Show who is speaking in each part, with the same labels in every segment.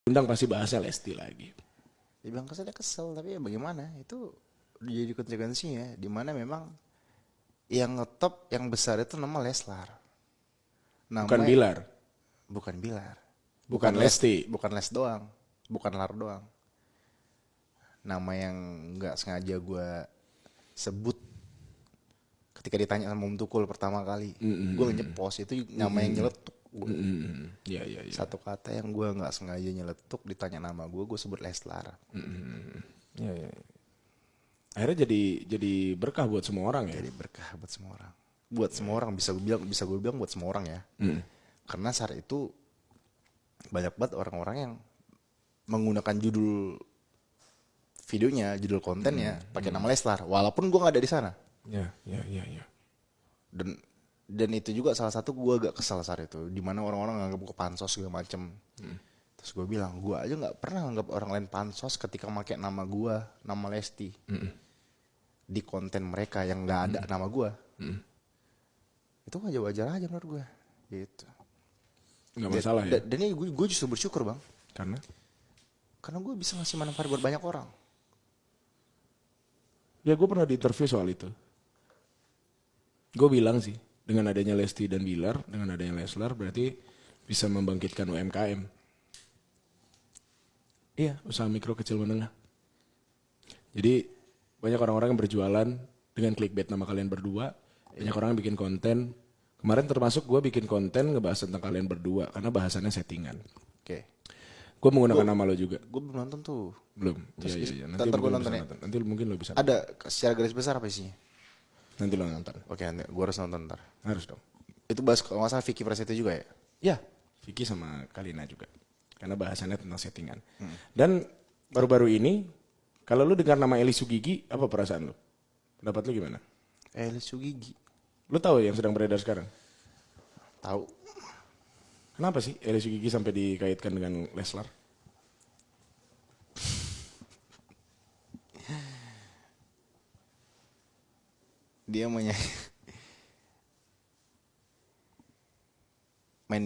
Speaker 1: undang pasti bahasnya Lesti lagi.
Speaker 2: Dibilang kesel tapi ya bagaimana, itu jadi konsekuensinya, dimana memang yang ngetop yang besar itu nama Leslar,
Speaker 1: Bukan
Speaker 2: nama
Speaker 1: Bilar.
Speaker 2: bukan Bilar,
Speaker 1: Bukan Lesti.
Speaker 2: bukan Les doang, bukan Lar doang, nama yang nggak sengaja gue sebut ketika ditanya sama Om Tukul pertama kali. Gue ngepost itu nama yang nyeletuk gua.
Speaker 1: Iya, iya, iya.
Speaker 2: Satu kata yang gue nggak sengaja nyeletuk, ditanya nama gue sebut Leslar.
Speaker 1: Iya, iya. Akhirnya jadi berkah buat semua orang ya.
Speaker 2: Jadi berkah buat semua orang. Buat semua orang, bisa gue bilang buat semua orang ya. Karena saat itu banyak banget orang-orang yang menggunakan judul videonya, judul kontennya pakai nama Leslar, walaupun gue nggak ada di sana.
Speaker 1: Iya, iya, iya, iya.
Speaker 2: Dan itu juga salah satu gue agak kesal saat itu, dimana orang-orang nganggap gue pansos segala macem. Terus gue bilang, gue aja nggak pernah nganggap orang lain pansos ketika pakai nama gue, nama Lesti di konten mereka yang nggak ada nama gue. Itu wajar-wajar aja menurut gue, gitu.
Speaker 1: Nggak masalah ya.
Speaker 2: Dan ini gue justru bersyukur bang,
Speaker 1: Karena
Speaker 2: gue bisa ngasih manfaat buat banyak orang.
Speaker 1: ya gue pernah diinterview soal itu. Gue bilang sih, dengan adanya Lesti dan Bilar, dengan adanya Leslar berarti bisa membangkitkan UMKM. Iya, usaha mikro kecil menengah. Jadi banyak orang-orang yang berjualan dengan clickbait nama kalian berdua. Banyak orang yang bikin konten. Kemarin termasuk gue bikin konten ngebahas tentang kalian berdua karena bahasannya settingan.
Speaker 2: Oke.
Speaker 1: Gue menggunakan nama lo juga.
Speaker 2: Gue belum nonton tuh.
Speaker 1: Belum. Iya, iya, iya. Nanti
Speaker 2: Ntar gue
Speaker 1: mungkin lo
Speaker 2: nonton
Speaker 1: bisa
Speaker 2: ya.
Speaker 1: nonton. Nanti mungkin lo bisa nonton.
Speaker 2: Ada secara garis besar apa isinya?
Speaker 1: Nanti lo nonton.
Speaker 2: Oke, nanti gue harus nonton ntar.
Speaker 1: Harus dong.
Speaker 2: Itu bahas kalau nggak salah Vicky Prasetyo juga ya?
Speaker 1: Ya, Vicky sama Kalina juga. Karena bahasannya tentang settingan. Dan baru-baru ini, kalau lu dengar nama Eli Sugigi, apa perasaan lu? Pendapat lu gimana?
Speaker 2: Eli Sugigi.
Speaker 1: Lu tahu yang sedang beredar sekarang?
Speaker 2: Tahu.
Speaker 1: Kenapa sih Eli Sugigi sampai dikaitkan dengan Leslar?
Speaker 2: Dia main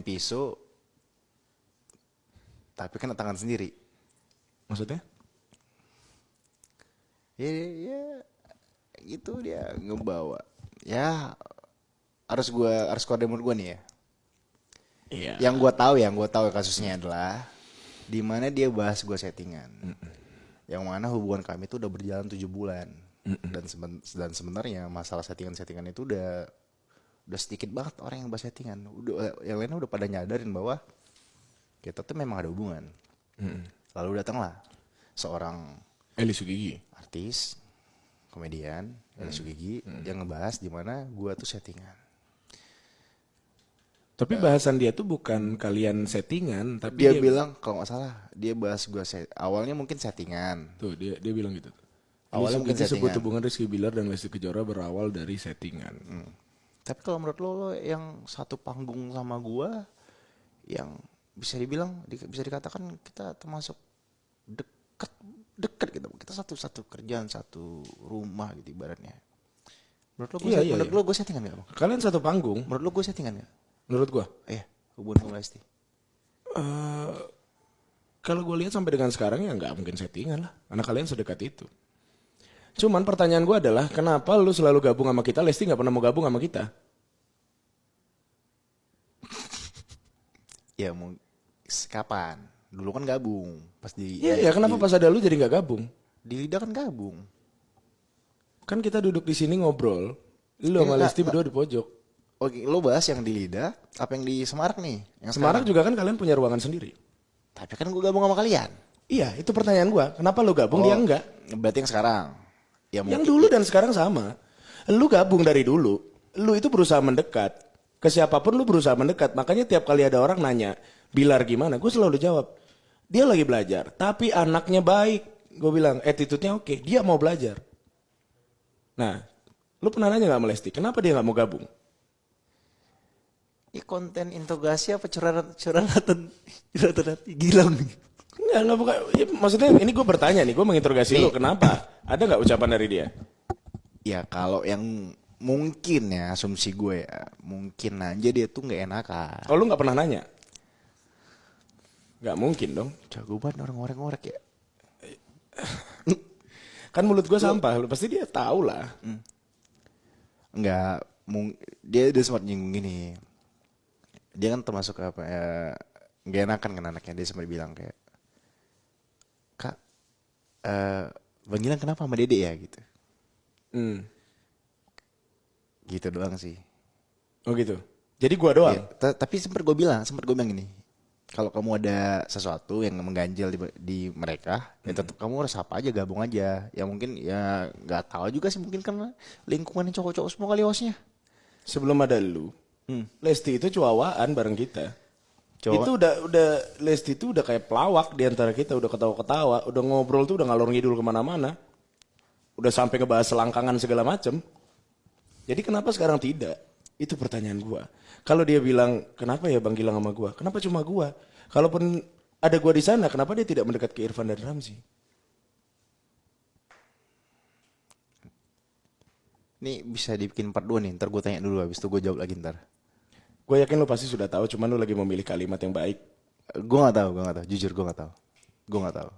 Speaker 2: pisau, tapi kena tangan sendiri.
Speaker 1: Maksudnya?
Speaker 2: Ya, gitu dia ngebawa. Ya, harus kode menurut gue nih ya.
Speaker 1: Iya.
Speaker 2: Yang gue tahu kasusnya adalah di mana dia bahas gue settingan. Yang mana hubungan kami itu udah berjalan 7 bulan. Dan sebenarnya masalah settingan itu udah sedikit banget orang yang bahas settingan. Yang lainnya udah pada nyadarin bahwa kita tuh memang ada hubungan. Lalu datanglah seorang
Speaker 1: Eli Sugigi.
Speaker 2: artis, komedian, Eli Sugigi yang ngebahas di mana gue tuh settingan.
Speaker 1: Tapi bahasan dia tuh bukan kalian settingan, tapi
Speaker 2: Dia bilang kalau nggak salah dia bahas gue awalnya mungkin settingan.
Speaker 1: tuh dia bilang gitu tuh.
Speaker 2: Awalnya mungkin
Speaker 1: sebut
Speaker 2: settingan.
Speaker 1: hubungan Rizky Bilar dan Lesti Kejora berawal dari settingan.
Speaker 2: Tapi kalau menurut lo yang satu panggung sama gue, yang bisa dibilang bisa dikatakan kita termasuk dekat gitu. Kita satu kerjaan, satu rumah gitu ibaratnya. Menurut lo gue menurut lo gue settingan nggak bang?
Speaker 1: Kalian satu panggung.
Speaker 2: Menurut lo gue settingan nggak?
Speaker 1: Menurut gua?
Speaker 2: Iya, hubungan sama Lesti.
Speaker 1: Kalau gue lihat sampai dengan sekarang ya nggak mungkin settingan lah, karena kalian sedekat itu. Cuman pertanyaan gue adalah, kenapa lu selalu gabung sama kita, Lesti nggak pernah mau gabung sama kita?
Speaker 2: Ya mau kapan? Dulu kan gabung. Pas di
Speaker 1: Iya, kenapa pas ada lu jadi nggak gabung?
Speaker 2: di Lidah kan gabung.
Speaker 1: Kan kita duduk di sini ngobrol, lu sama Lesti berdua di pojok.
Speaker 2: Oke, lo bahas yang di Lidah, apa yang di Semarang nih? Yang
Speaker 1: Semarang juga kan kalian punya ruangan sendiri.
Speaker 2: Tapi kan gue gabung sama kalian.
Speaker 1: Iya, itu pertanyaan gue. Kenapa lu gabung, dia enggak?
Speaker 2: Berarti yang sekarang. Ya
Speaker 1: Yang dulu dan sekarang sama. Lu gabung dari dulu. Lu itu berusaha mendekat. Ke siapapun lu berusaha mendekat. Makanya tiap kali ada orang nanya, Bilar gimana? Gue selalu jawab, dia lagi belajar. Tapi anaknya baik. Gue bilang, attitude-nya oke. Dia mau belajar. Nah, lu pernah nanya gak sama Lesti? Kenapa dia gak mau gabung?
Speaker 2: Ini konten interogasi apa curhatan hati Gilang nih?
Speaker 1: Enggak bukan. Ya, maksudnya ini gue bertanya nih, gue menginterogasi lu. Kenapa? Ada gak ucapan dari dia?
Speaker 2: Ya kalau yang mungkin ya, asumsi gue ya, mungkin aja dia tuh nggak enakan.
Speaker 1: Oh, lu gak pernah nanya? Nggak mungkin dong.
Speaker 2: Jago banget orang ngorek-ngorek ya.
Speaker 1: Kan mulut gue sampah, lu pasti dia tahu lah.
Speaker 2: Enggak, dia sempat nyinggung gini. Dia kan termasuk apa ya, gak enakan kan anaknya. Dia sempat bilang kayak, Kak, Bang Gilang kenapa sama Dede ya gitu. Gitu doang sih.
Speaker 1: Oh gitu. Jadi gue doang.
Speaker 2: Ya, tapi sempat gue bilang gini. Kalau kamu ada sesuatu yang mengganjal di mereka, ya tetap kamu harus apa aja, gabung aja. Ya mungkin ya nggak tahu juga sih, mungkin karena lingkungan cowok-cowok semua kali hostnya.
Speaker 1: Sebelum ada lu, Lesti itu cuawaan bareng kita.
Speaker 2: Cowok.
Speaker 1: Itu udah Lesti itu udah kayak pelawak di antara kita, udah ketawa-ketawa, udah ngobrol tuh udah ngalor ngidul kemana-mana, udah sampai ngebahas selangkangan segala macem. Jadi kenapa sekarang tidak? Itu pertanyaan gua. Kalau dia bilang kenapa ya Bang Gilang sama gua? Kenapa cuma gua? Kalaupun ada gua di sana, kenapa dia tidak mendekat ke Irfan dan Ramzi?
Speaker 2: Ini bisa dibikin part 2 nih, ntar gue tanya dulu, habis itu gue jawab lagi ntar.
Speaker 1: Gue yakin lu pasti sudah tahu, cuman lu lagi memilih kalimat yang baik.
Speaker 2: Gue gak tahu, jujur gue gak tahu. Gue gak tahu.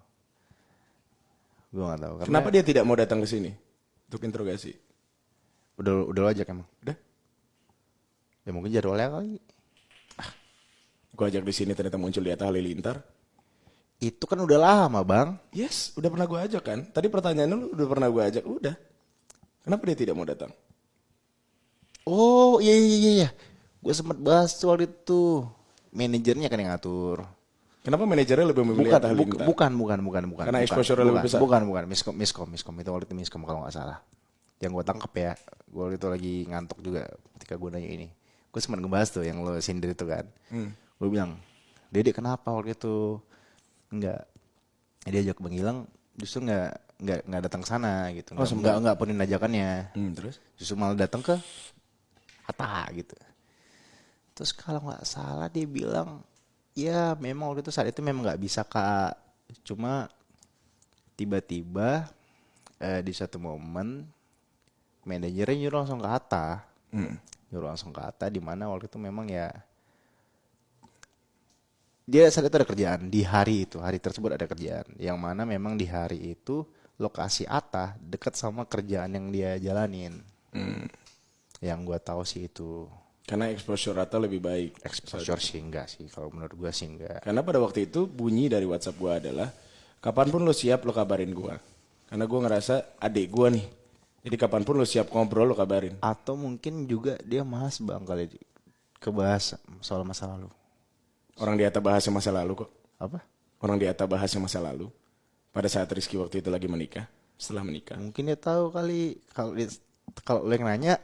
Speaker 2: Karena
Speaker 1: Kenapa dia tidak mau datang ke sini untuk interogasi?
Speaker 2: udah lo ajak emang?
Speaker 1: Udah,
Speaker 2: Ya mungkin jadwalnya kali.
Speaker 1: gue ajak di sini ternyata muncul di Atta Halilintar.
Speaker 2: Itu kan udah lama bang.
Speaker 1: Yes, udah pernah gue ajak kan? Tadi pertanyaannya lu udah pernah gue ajak, udah. Kenapa dia tidak mau datang?
Speaker 2: Oh iya. Gue sempat bahas soal itu. Manajernya kan yang ngatur.
Speaker 1: Kenapa manajernya lebih memilih Atta Halilintar?
Speaker 2: Bukan.
Speaker 1: Karena exposure lebih besar?
Speaker 2: Bukan. Miskom. Itu waktu itu miskom kalau nggak salah. Yang gue tangkap ya. Gue waktu itu lagi ngantuk juga ketika gue nanya ini. Gue sempat ngebahas tuh yang lo sindir itu kan. Gue bilang, Dede kenapa waktu itu nggak diajak Bang Gilang, justru nggak datang ke sana gitu. Nggak penuhin ajakannya.
Speaker 1: Terus?
Speaker 2: Justru malah datang ke Hatta gitu. Terus kalau nggak salah dia bilang, ya memang waktu itu saat itu memang nggak bisa Kak. Cuma tiba-tiba di satu momen manajernya nyuruh langsung ke Hatta. Di mana waktu itu memang ya dia saat itu ada kerjaan di hari tersebut ada kerjaan yang mana memang di hari itu lokasi Hatta dekat sama kerjaan yang dia jalanin. Yang gue tahu sih itu.
Speaker 1: Karena exposure Atta lebih baik.
Speaker 2: Exposure sih enggak sih, kalau menurut gue sih enggak.
Speaker 1: Karena pada waktu itu bunyi dari WhatsApp gue adalah, kapanpun lo siap lo kabarin gue. Karena gue ngerasa adik gue nih. Jadi kapanpun lo siap ngobrol lo kabarin.
Speaker 2: Atau mungkin juga dia bahas bang kali kebahas soal masa lalu.
Speaker 1: Orang di Atta bahas yang masa lalu kok.
Speaker 2: Apa?
Speaker 1: Orang di Atta bahas yang masa lalu. Pada saat Rizky waktu itu lagi menikah. Setelah menikah.
Speaker 2: Mungkin dia tahu kali kalau lo yang nanya